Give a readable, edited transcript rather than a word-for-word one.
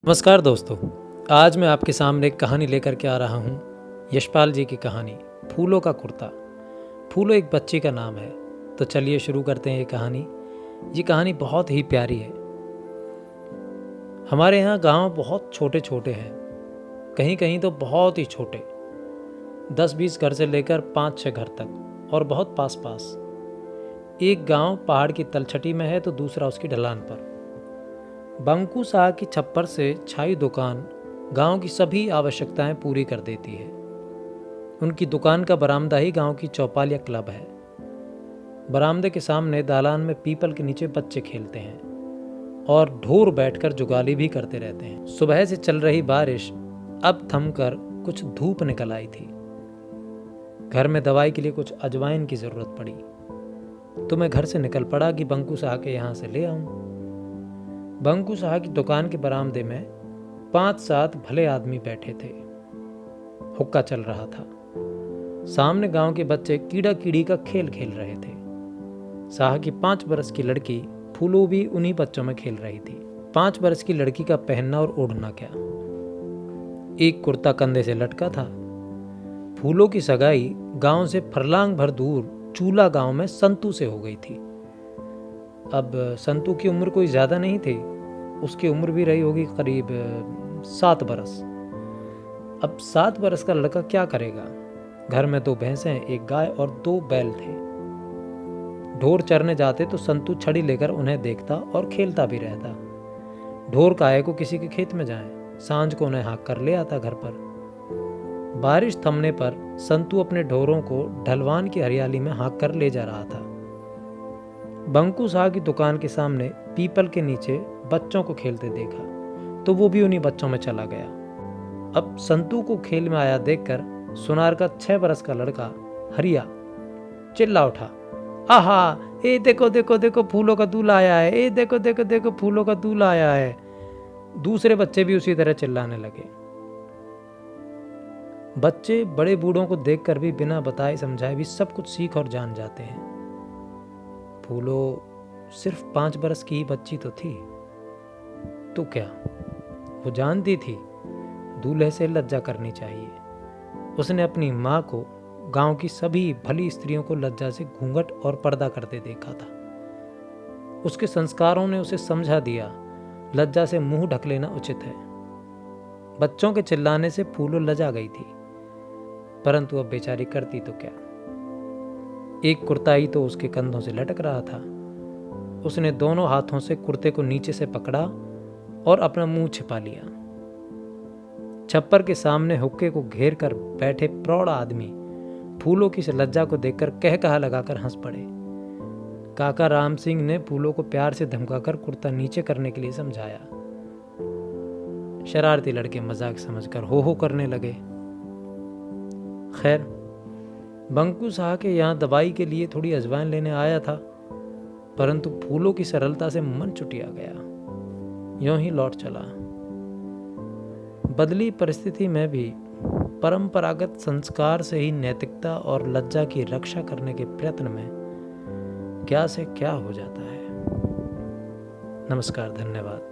नमस्कार दोस्तों, आज मैं आपके सामने एक कहानी लेकर के आ रहा हूँ। यशपाल जी की कहानी फूलों का कुर्ता। फूलो एक बच्ची का नाम है। तो चलिए शुरू करते हैं ये कहानी। ये कहानी बहुत ही प्यारी है। हमारे यहाँ गांव बहुत छोटे छोटे हैं, कहीं कहीं तो बहुत ही छोटे, 10-20 घर से लेकर 5-6 घर तक, और बहुत पास पास। एक गांव पहाड़ की तलछटी में है तो दूसरा उसकी ढलान पर। बंकू शाह की छप्पर से छाई दुकान गांव की सभी आवश्यकताएं पूरी कर देती है। उनकी दुकान का बरामदा ही गांव की चौपाल या क्लब है। बरामदे के सामने दालान में पीपल के नीचे बच्चे खेलते हैं और ढोर बैठकर जुगाली भी करते रहते हैं। सुबह से चल रही बारिश अब थमकर कुछ धूप निकल आई थी। घर में दवाई के लिए कुछ अजवाइन की जरूरत पड़ी तो मैं घर से निकल पड़ा कि बंकू शाह के यहाँ से ले आऊं। बंकू शाह की दुकान के बरामदे में 5-7 भले आदमी बैठे थे। हुक्का चल रहा था। सामने गांव के बच्चे कीड़ा कीड़ी का खेल खेल रहे थे। शाह की 5 बरस की लड़की फूलो भी उन्हीं बच्चों में खेल रही थी। 5 बरस की लड़की का पहनना और ओढ़ना क्या, एक कुर्ता कंधे से लटका था। फूलों की सगाई गांव से फरलांग भर दूर चूला गांव में संतू से हो गई थी। अब संतू की उम्र कोई ज़्यादा नहीं थी, उसकी उम्र भी रही होगी करीब 7 बरस। अब 7 बरस का लड़का क्या करेगा। घर में 2 भैंसें, 1 गाय और 2 बैल थे। ढोर चरने जाते तो संतू छड़ी लेकर उन्हें देखता और खेलता भी रहता। ढोर काहे को किसी के खेत में जाए, सांझ को उन्हें हाँक कर ले आता घर पर। बारिश थमने पर संतू अपने ढोरों को ढलवान की हरियाली में हाँक कर ले जा रहा था। बंकू शाह की दुकान के सामने पीपल के नीचे बच्चों को खेलते देखा तो वो भी उन्हीं बच्चों में चला गया। अब संतू को खेल में आया देखकर सुनार का 6 बरस का लड़का हरिया चिल्ला उठा, आहा, ए देखो देखो देखो फूलों का दूल्हा आया है, ए देखो देखो देखो फूलों का दूल्हा आया है। दूसरे बच्चे भी उसी तरह चिल्लाने लगे। बच्चे बड़े बूढ़ों को देखकर भी बिना बताए समझाए भी सब कुछ सीख और जान जाते हैं। फूलो सिर्फ 5 बरस की ही बच्ची तो थी, तो क्या वो जानती थी दूल्हे से लज्जा करनी चाहिए। उसने अपनी माँ को गांव की सभी भली स्त्रियों को लज्जा से घूंघट और पर्दा करते देखा था। उसके संस्कारों ने उसे समझा दिया लज्जा से मुंह ढक लेना उचित है। बच्चों के चिल्लाने से फूलो लजा गई थी, परंतु अब बेचारी करती तो क्या। एक कुर्ता ही तो उसके कंधों से लटक रहा था। उसने दोनों हाथों से कुर्ते को नीचे से पकड़ा और अपना मुंह छिपा लिया। छप्पर के सामने हुक्के को घेर कर बैठे प्रौढ़ आदमी फूलों की लज्जा को देखकर कहकहा लगाकर हंस पड़े। काका राम सिंह ने फूलों को प्यार से धमकाकर कुर्ता नीचे करने के लिए समझाया। शरारती लड़के मजाक समझकर हो करने लगे। खैर, बंकू शाह के यहाँ दवाई के लिए थोड़ी अजवाइन लेने आया था, परंतु फूलों की सरलता से मन चुटिया गया, यूं ही लौट चला। बदली परिस्थिति में भी परंपरागत संस्कार से ही नैतिकता और लज्जा की रक्षा करने के प्रयत्न में क्या से क्या हो जाता है। नमस्कार, धन्यवाद।